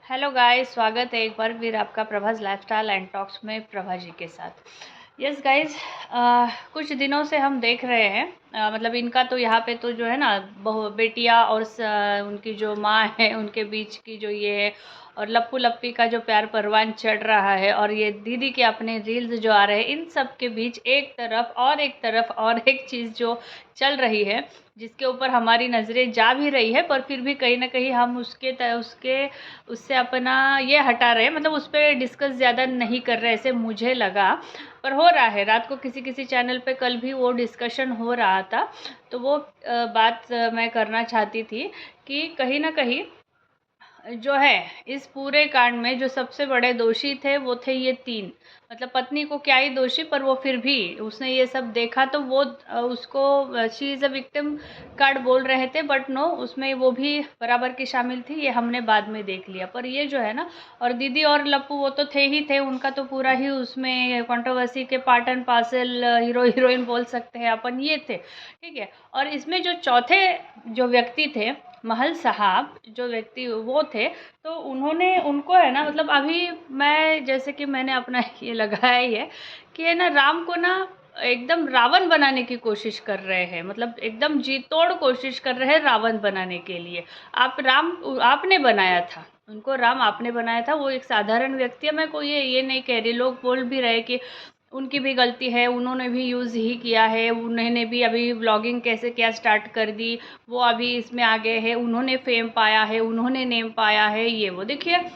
Hello guys, स्वागत है एक बार फिर आपका प्रभास लाइफस्टाइल एंड टॉक्स में प्रभा जी के साथ। यस गाइस, कुछ दिनों से हम देख रहे हैं, मतलब इनका तो यहाँ पे तो जो है ना, बहु बेटियाँ और उनकी जो माँ है उनके बीच की जो ये है, और लप्पू लप्पी का जो प्यार परवान चढ़ रहा है, और ये दीदी के अपने रील्स जो आ रहे हैं, इन सब के बीच एक चीज़ जो चल रही है, जिसके ऊपर हमारी नज़रें जा भी रही है, पर फिर भी कहीं ना कहीं हम उससे अपना ये हटा रहे हैं, मतलब उस पर डिस्कस ज़्यादा नहीं कर रहे ऐसे मुझे लगा। पर हो रहा है, रात को किसी किसी चैनल पे कल भी वो डिस्कशन हो रहा था, तो वो बात मैं करना चाहती थी कि कहीं ना कहीं जो है, इस पूरे कांड में जो सबसे बड़े दोषी थे वो थे ये तीन। मतलब पत्नी को क्या ही दोषी, पर वो फिर भी उसने ये सब देखा, तो वो उसको she is a victim card बोल रहे थे, बट नो, उसमें वो भी बराबर की शामिल थी, ये हमने बाद में देख लिया। पर ये जो है ना, और दीदी और लप्पू वो तो थे ही थे, उनका तो पूरा ही उसमें कंट्रोवर्सी के part and parcel hero heroine बोल सकते हैं अपन, ये थे, ठीक है। और इसमें जो चौथे जो व्यक्ति थे, महल साहब जो व्यक्ति वो थे, तो उन्होंने उनको है ना, मतलब अभी मैं जैसे कि मैंने अपना ये लगाया ही है कि है ना, राम को ना एकदम रावण बनाने की कोशिश कर रहे हैं, मतलब एकदम जी तोड़ कोशिश कर रहे हैं रावण बनाने के लिए। आप राम आपने बनाया था उनको, राम आपने बनाया था, वो एक साधारण व्यक्ति है। मैं कोई ये नहीं कह रही, लोग बोल भी रहे कि उनकी भी गलती है, उन्होंने भी यूज़ ही किया है, उन्होंने भी अभी व्लॉगिंग कैसे क्या स्टार्ट कर दी, वो अभी इसमें आ गए हैं, उन्होंने फेम पाया है, उन्होंने नेम पाया है, ये वो देखिए।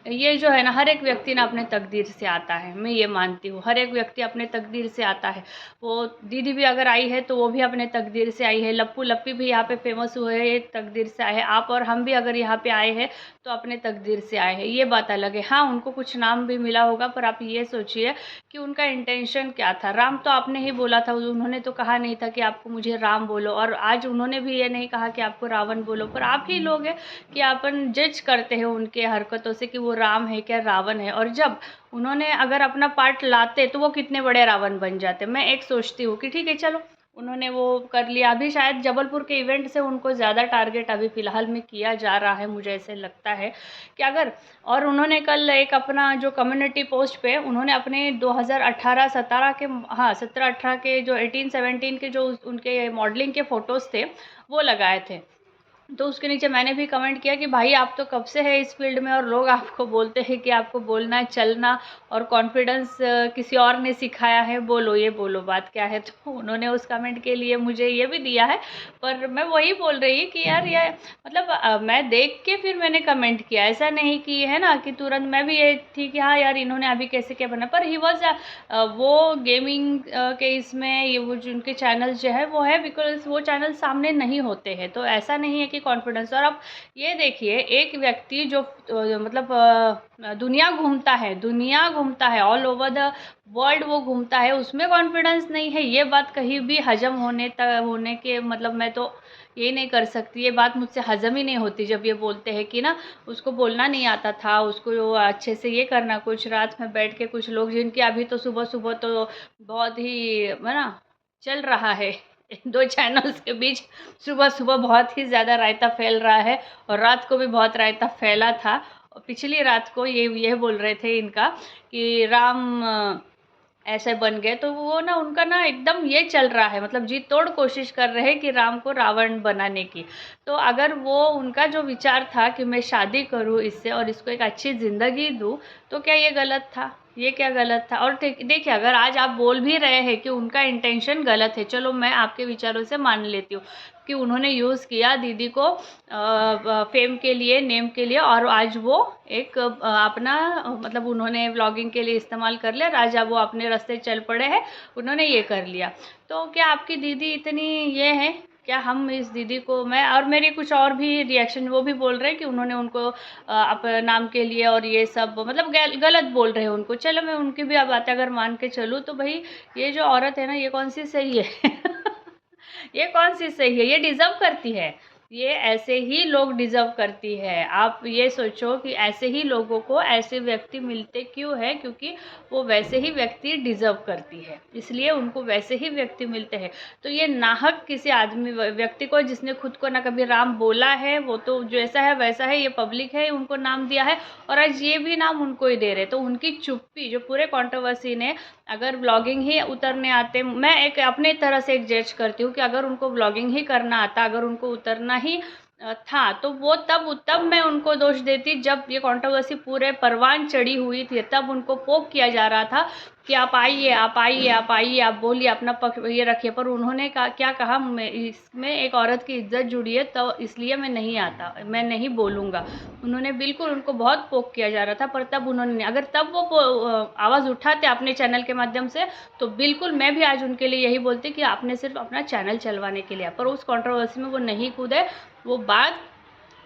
ये जो है ना, हर एक व्यक्ति ना अपने तकदीर से आता है, मैं ये मानती हूँ, हर एक व्यक्ति अपने तकदीर से आता है। वो दीदी भी अगर आई है तो वो भी अपने तकदीर से आई है, लप्पू लप्पी भी यहाँ पे फेमस हुए हैं, तकदीर से आए हैं, आप और हम भी अगर यहाँ पे आए हैं तो अपने तकदीर से आए हैं, ये बात अलग है। हाँ, उनको कुछ नाम भी मिला होगा, पर आप ये सोचिए कि उनका इंटेंशन क्या था। राम तो आपने ही बोला था, उन्होंने तो कहा नहीं था कि आपको मुझे राम बोलो, और आज उन्होंने भी ये नहीं कहा कि आपको रावण बोलो, पर आप ही लोग हैं कि अपन जज करते हैं उनके हरकतों से कि वो राम है क्या रावण है, और जब उन्होंने अगर अपना पार्ट लाते तो वो कितने बड़े रावण बन जाते। मैं एक सोचती हूँ कि ठीक है, चलो उन्होंने वो कर लिया, अभी शायद जबलपुर के इवेंट से उनको ज़्यादा टारगेट अभी फ़िलहाल में किया जा रहा है, मुझे ऐसे लगता है कि अगर, और उन्होंने कल एक अपना जो कम्युनिटी पोस्ट पे उन्होंने अपने 2018-17 के, हाँ 17-18 के जो 18-17 के जो उनके मॉडलिंग के फ़ोटोज़ थे वो लगाए थे। तो उसके नीचे मैंने भी कमेंट किया कि भाई आप तो कब से है इस फील्ड में, और लोग आपको बोलते हैं कि आपको बोलना चलना और कॉन्फिडेंस किसी और ने सिखाया है, बोलो ये बोलो बात क्या है। तो उन्होंने उस कमेंट के लिए मुझे ये भी दिया है, पर मैं वही बोल रही कि यार ये, मतलब मैं देख के फिर मैंने कमेंट किया, ऐसा नहीं कि है ना कि तुरंत मैं भी ये थी कि हाँ यार इन्होंने अभी कैसे क्या बना, पर ही वॉज वो गेमिंग के इसमें ये वो जो उनके चैनल जो है वो है, बिकॉज वो चैनल सामने नहीं होते हैं, तो ऐसा नहीं है कि कॉन्फिडेंस। और अब ये देखिए, एक व्यक्ति जो मतलब दुनिया घूमता है ऑल ओवर द वर्ल्ड, वो घूमता है, उसमें कॉन्फिडेंस नहीं है, ये बात कहीं भी हजम होने के, मतलब मैं तो ये नहीं कर सकती, ये बात मुझसे हजम ही नहीं होती जब ये बोलते हैं कि ना उसको बोलना नहीं आता था, उसको अच्छे से ये करना, कुछ रात में बैठ के कुछ लोग जिनके अभी तो सुबह सुबह तो बहुत ही है ना चल रहा है, दो चैनल्स के बीच सुबह सुबह बहुत ही ज़्यादा रायता फैल रहा है, और रात को भी बहुत रायता फैला था। और पिछली रात को ये बोल रहे थे इनका कि राम ऐसे बन गए, तो वो ना उनका ना एकदम ये चल रहा है, मतलब जी तोड़ कोशिश कर रहे हैं कि राम को रावण बनाने की। तो अगर वो उनका जो विचार था कि मैं शादी करूं इससे और इसको एक अच्छी ज़िंदगी दूं, तो क्या ये गलत था? ये क्या गलत था? और देखिए, अगर आज आप बोल भी रहे हैं कि उनका इंटेंशन गलत है, चलो मैं आपके विचारों से मान लेती हूँ कि उन्होंने यूज़ किया दीदी को फेम के लिए, नेम के लिए, और आज वो एक अपना मतलब उन्होंने व्लॉगिंग के लिए इस्तेमाल कर लिया, राजा वो अपने रास्ते चल पड़े हैं, उन्होंने ये कर लिया। तो क्या आपकी दीदी इतनी ये है? क्या हम इस दीदी को, मैं और मेरे कुछ और भी रिएक्शन वो भी बोल रहे हैं कि उन्होंने उनको अपने नाम के लिए और ये सब मतलब गलत बोल रहे हैं उनको। चलो मैं उनकी भी अब बातें अगर मान के चलूँ, तो भाई ये जो औरत है ना, ये कौन सी सही है ये कौन सी सही है? ये डिज़र्व करती है ये ऐसे ही लोग डिज़र्व करती है। आप ये सोचो कि ऐसे ही लोगों को ऐसे व्यक्ति मिलते क्यों हैं, क्योंकि वो वैसे ही व्यक्ति डिज़र्व करती है, इसलिए उनको वैसे ही व्यक्ति मिलते हैं। तो ये नाहक किसी आदमी व्यक्ति को, जिसने खुद को ना कभी राम बोला है, वो तो जैसा है वैसा है, ये पब्लिक है उनको नाम दिया है और आज ये भी नाम उनको ही दे रहे। तो उनकी चुप्पी जो पूरे कंट्रोवर्सी ने, अगर व्लॉगिंग ही उतरने आते, मैं एक अपने तरह से एक जज करती हूँ कि अगर उनको व्लॉगिंग ही करना आता, अगर उनको उतरना ही था, तो वो तब मैं उनको दोष देती जब ये कंट्रोवर्सी पूरे परवान चढ़ी हुई थी, तब उनको पोक किया जा रहा था कि आप आइए, आप आइए, आप आइए, आप बोलिए, अपना पक्ष ये रखिए। पर उन्होंने क्या कहा, मैं इसमें एक औरत की इज्जत जुड़ी है, तो इसलिए मैं नहीं आता, मैं नहीं बोलूँगा। उन्होंने बिल्कुल, उनको बहुत पोक किया जा रहा था, पर तब उन्होंने, अगर तब वो आवाज़ उठाते अपने चैनल के माध्यम से, तो बिल्कुल मैं भी आज उनके लिए यही बोलती कि आपने सिर्फ अपना चैनल चलवाने के लिए, पर उस कंट्रोवर्सी में वो नहीं कूदे। वो बात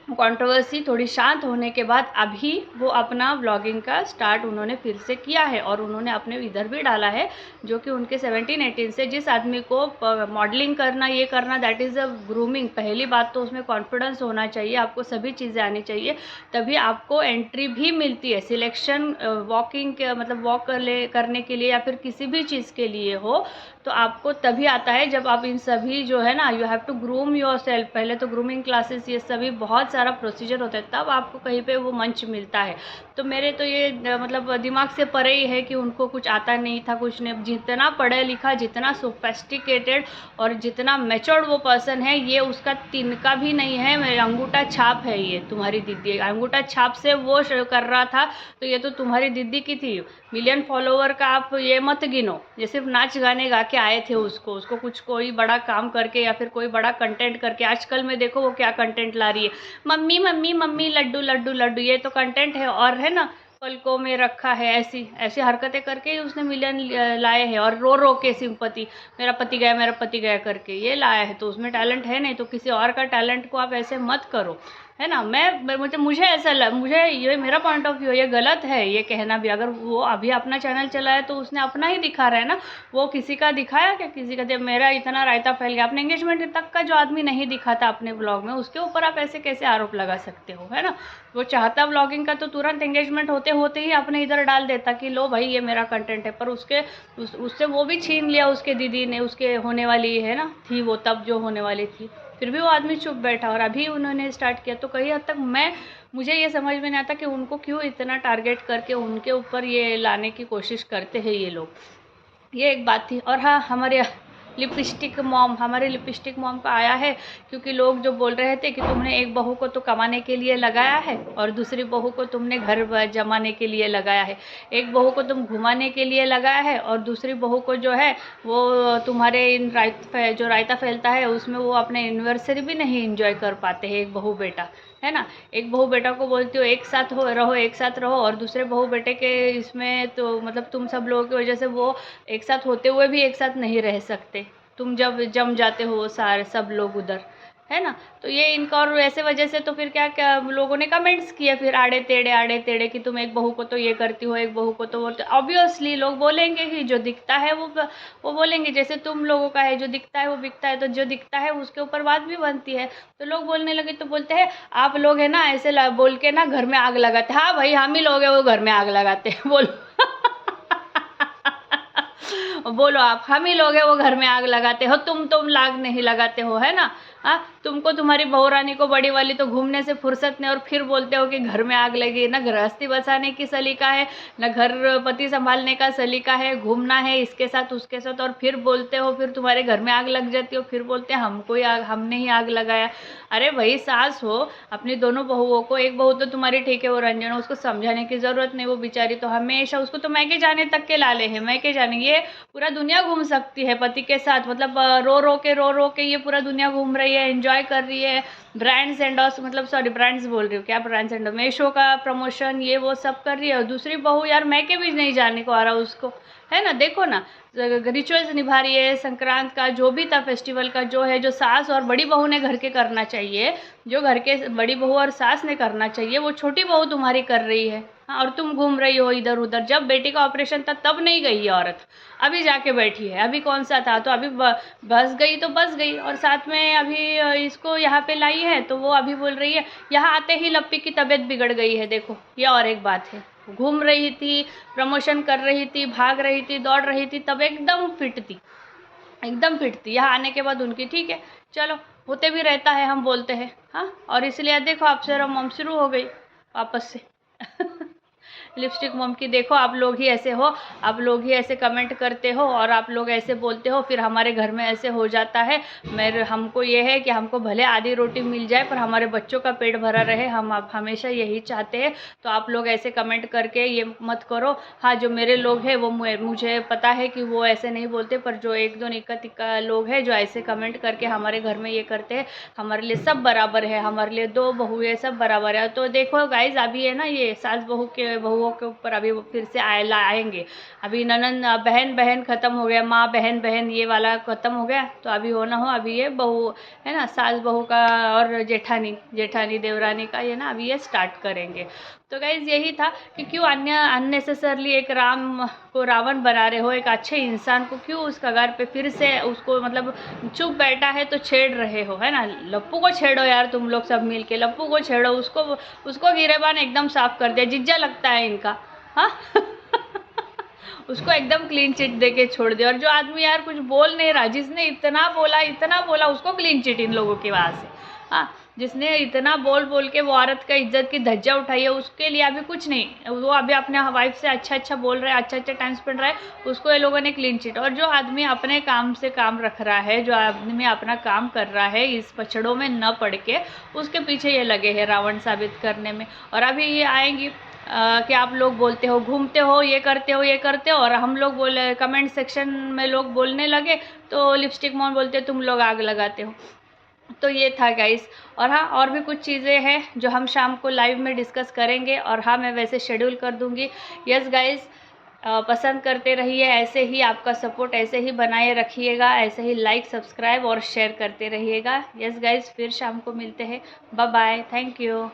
कंट्रोवर्सी थोड़ी शांत होने के बाद अभी वो अपना व्लॉगिंग का स्टार्ट उन्होंने फिर से किया है और उन्होंने अपने इधर भी डाला है, जो कि उनके 17-18 से जिस आदमी को मॉडलिंग करना, ये करना, दैट इज़ अ ग्रूमिंग। पहली बात तो उसमें कॉन्फिडेंस होना चाहिए, आपको सभी चीज़ें आनी चाहिए, तभी आपको एंट्री भी मिलती है। सिलेक्शन वॉकिंग के मतलब वॉक करने के लिए या फिर किसी भी चीज़ के लिए हो, तो आपको तभी आता है जब आप इन सभी जो है ना, you have to groom yourself. पहले तो ग्रूमिंग क्लासेस, ये सभी बहुत सारा प्रोसीजर होता है, तब आपको कहीं पे वो मंच मिलता है। तो मेरे तो ये मतलब दिमाग से परे ही है कि उनको कुछ आता नहीं था, कुछ नहीं। जितना पढ़ा लिखा, जितना सोफेस्टिकेटेड और जितना मैच्योर्ड वो पर्सन है, ये उसका तिनका भी नहीं है। मेरे अंगूठा छाप है ये तुम्हारी दीदी, अंगूठा छाप से वो कर रहा था, तो ये तो तुम्हारी दीदी की थी। मिलियन फॉलोवर का आप ये मत गिनो, ये सिर्फ नाच गाने गा के आए थे। उसको कुछ कोई बड़ा काम करके या फिर कोई बड़ा कंटेंट करके, आजकल में देखो वो क्या कंटेंट ला रही है, mummy mummy mummy, laddoo laddoo laddoo, ये तो कंटेंट है। और है ना, पलकों में रखा है, ऐसी ऐसी हरकतें करके ही उसने मिलियन लाए हैं। और रो रो के सिंपति, मेरा पति गया, मेरा पति गया करके ये लाया है। तो उसमें टैलेंट है नहीं, तो किसी और का टैलेंट को आप ऐसे मत करो, है ना। मुझे ऐसा मुझे ये मेरा पॉइंट ऑफ व्यू, ये गलत है ये कहना भी। अगर वो अभी अपना चैनल चलाया तो उसने अपना ही दिखा रहा है ना, वो किसी का दिखाया क्या? किसी का? मेरा इतना रायता फैल गया, अपने एंगेजमेंट तक का जो आदमी नहीं दिखाता अपने ब्लॉग में, उसके ऊपर आप ऐसे कैसे आरोप लगा सकते हो, है ना। वो चाहता व्लॉगिंग का तो तुरंत एंगेजमेंट होते होते ही अपने इधर डाल देता कि लो भाई ये मेरा कंटेंट है। पर उससे वो भी छीन लिया उसके दीदी ने, उसके होने वाली है ना, थी वो तब जो होने वाली थी, फिर भी वो आदमी चुप बैठा और अभी उन्होंने स्टार्ट किया। तो कहीं हद तक मुझे ये समझ में नहीं आता कि उनको क्यों इतना टारगेट करके उनके ऊपर ये लाने की कोशिश करते हैं ये लोग। ये एक बात थी। और हाँ, हमारे लिपस्टिक मॉम का आया है, क्योंकि लोग जो बोल रहे थे कि तुमने एक बहू को तो कमाने के लिए लगाया है और दूसरी बहू को तुमने घर जमाने के लिए लगाया है। एक बहू को तुम घुमाने के लिए लगाया है और दूसरी बहू को जो है वो तुम्हारे जो रायता फैलता है उसमें वो अपने एनिवर्सरी भी नहीं इंजॉय कर पाते हैं। एक बहू बेटा, है ना, एक बहू बेटा को बोलती हो एक साथ एक साथ रहो, और दूसरे बहू बेटे के इसमें तो मतलब तुम सब लोगों की वजह से वो एक साथ होते हुए भी एक साथ नहीं रह सकते। तुम जब जम जाते हो सारे सब लोग उधर, है ना। तो ये इनका, और ऐसे वजह से तो फिर क्या क्या लोगों ने कमेंट्स किए फिर आड़े टेढ़े कि तुम एक बहू को तो ये करती हो, एक बहू को तो वो। ऑब्वियसली लोग बोलेंगे कि जो दिखता है वो बोलेंगे, जैसे तुम लोगों का है जो दिखता है वो बिकता है, तो जो दिखता है उसके ऊपर बात भी बनती है। तो लोग बोलने लगे तो बोलते हैं आप लोग है ना ऐसे बोल के ना घर में आग लगाते। हाँ भाई, हम ही लोग हैं वो घर में आग लगाते हैं, बोलो बोलो आप, हम ही लोग हैं वो घर में आग लगाते हो, तुम लाग नहीं लगाते हो, है ना। हाँ, तुमको तुम्हारी बहू रानी को बड़ी वाली तो घूमने से फुर्सत नहीं, और फिर बोलते हो कि घर में आग लगी। ना गृहस्थी बसाने की सलीका है, ना घर पति संभालने का सलीका है, घूमना है इसके साथ उसके साथ, और फिर बोलते हो, फिर तुम्हारे घर में आग लग जाती हो, फिर बोलते हैं हमने ही आग लगाया। अरे भाई, सास हो अपनी दोनों बहुओं को, एक बहू तो तुम्हारी ठीक है वो रंजन, उसको समझाने की ज़रूरत नहीं, वो बेचारी तो हमेशा, उसको तो मैके जाने तक के लाले हैं, मैके जाने, ये पूरा दुनिया घूम सकती है पति के साथ, मतलब रो रो के ये पूरा दुनिया घूम रही है, एंजॉय कर रही है, ब्रांड्स एंडोर्स, मतलब सॉरी ब्रांड्स बोल रही हूँ, क्या ब्रांड्स एंडोर्स, मेशो का प्रमोशन ये वो सब कर रही है। और दूसरी बहू यार मैके भी नहीं जाने को आ रहा उसको, है ना। देखो ना, रिचुअल्स निभा रही है, संक्रांत का जो भी था फेस्टिवल का, जो है जो सास और बड़ी बहू ने घर के करना चाहिए, जो घर के बड़ी बहू और सास ने करना चाहिए, वो छोटी बहू तुम्हारी कर रही है। हाँ, और तुम घूम रही हो इधर उधर। जब बेटी का ऑपरेशन था तब नहीं गई ये औरत, अभी जाके बैठी है। अभी कौन सा था, तो अभी बस गई तो बस गई, और साथ में अभी इसको यहाँ पे लाई है तो वो अभी बोल रही है यहाँ आते ही लप्पी की तबीयत बिगड़ गई है। देखो ये और एक बात है, घूम रही थी, प्रमोशन कर रही थी, भाग रही थी, दौड़ रही थी, तब एकदम फिट थी, एकदम फिट थी। यहाँ आने के बाद उनकी ठीक है, चलो होते भी रहता है, हम बोलते हैं हाँ। और इसलिए देखो अप्सरा मॉम शुरू हो गई वापस से लिपस्टिक मॉम की। देखो आप लोग ही ऐसे हो, आप लोग ही ऐसे कमेंट करते हो और आप लोग ऐसे बोलते हो, फिर हमारे घर में ऐसे हो जाता है। मेरे हमको ये है कि हमको भले आधी रोटी मिल जाए पर हमारे बच्चों का पेट भरा रहे, हम आप हमेशा यही चाहते हैं। तो आप लोग ऐसे कमेंट करके ये मत करो। हाँ जो मेरे लोग हैं वो मुझे पता है कि वो ऐसे नहीं बोलते, पर जो एक दो निक्का तिक्का लोग हैं जो ऐसे कमेंट करके हमारे घर में ये करते हैं, हमारे लिए सब बराबर है, हमारे लिए दो बहू है, सब बराबर है। तो देखो गाइज अभी है ना ये सास बहुओं के ऊपर अभी वो फिर से आएंगे। अभी ननन बहन बहन ख़त्म हो गया, माँ बहन बहन ये वाला ख़त्म हो गया, तो अभी हो ना हो अभी ये बहू है ना, सास बहू का और जेठानी देवरानी का ये ना अभी ये स्टार्ट करेंगे। तो गाइज यही था कि क्यों अननेसेसरली एक राम को रावण बना रहे हो, एक अच्छे इंसान को क्यों उस कगार पे फिर से उसको मतलब चुप बैठा है तो छेड़ रहे हो, है ना। लप्पू को छेड़ो यार तुम लोग सब मिल के, लप्पू को छेड़ो, उसको गिरेबान एकदम साफ कर दिया, जिज्जा लगता है इनका हाँ उसको एकदम क्लीन चिट दे के छोड़ दिया। और जो आदमी यार कुछ बोल नहीं रहा, जिसने इतना बोला उसको क्लीन चिट इन लोगों की वहाँ से हाँ। जिसने इतना बोल के वो औरत का इज्जत की धज्जा उठाई है, उसके लिए अभी कुछ नहीं, वो अभी अपने वाइफ से अच्छा बोल रहा है, अच्छा टाइम स्पेंड रहा है, उसको ये लोगों ने क्लीन चिट। और जो आदमी अपने काम से काम रख रहा है, जो आदमी अपना काम कर रहा है, इस पछड़ों में न पड़ के उसके पीछे ये लगे हैं रावण साबित करने में। और अभी ये आएंगी कि आप लोग बोलते हो, घूमते हो, ये करते हो, और हम लोग बोले कमेंट सेक्शन में लोग बोलने लगे तो लिपस्टिक मॉम बोलते तुम लोग आग लगाते हो। तो ये था गाइस। और हाँ और भी कुछ चीज़ें हैं जो हम शाम को लाइव में डिस्कस करेंगे, और हाँ मैं वैसे शेड्यूल कर दूँगी। यस गाइस पसंद करते रहिए, ऐसे ही आपका सपोर्ट ऐसे ही बनाए रखिएगा, ऐसे ही लाइक सब्सक्राइब और शेयर करते रहिएगा। यस गाइस फिर शाम को मिलते हैं, बाय बाय, थैंक यू।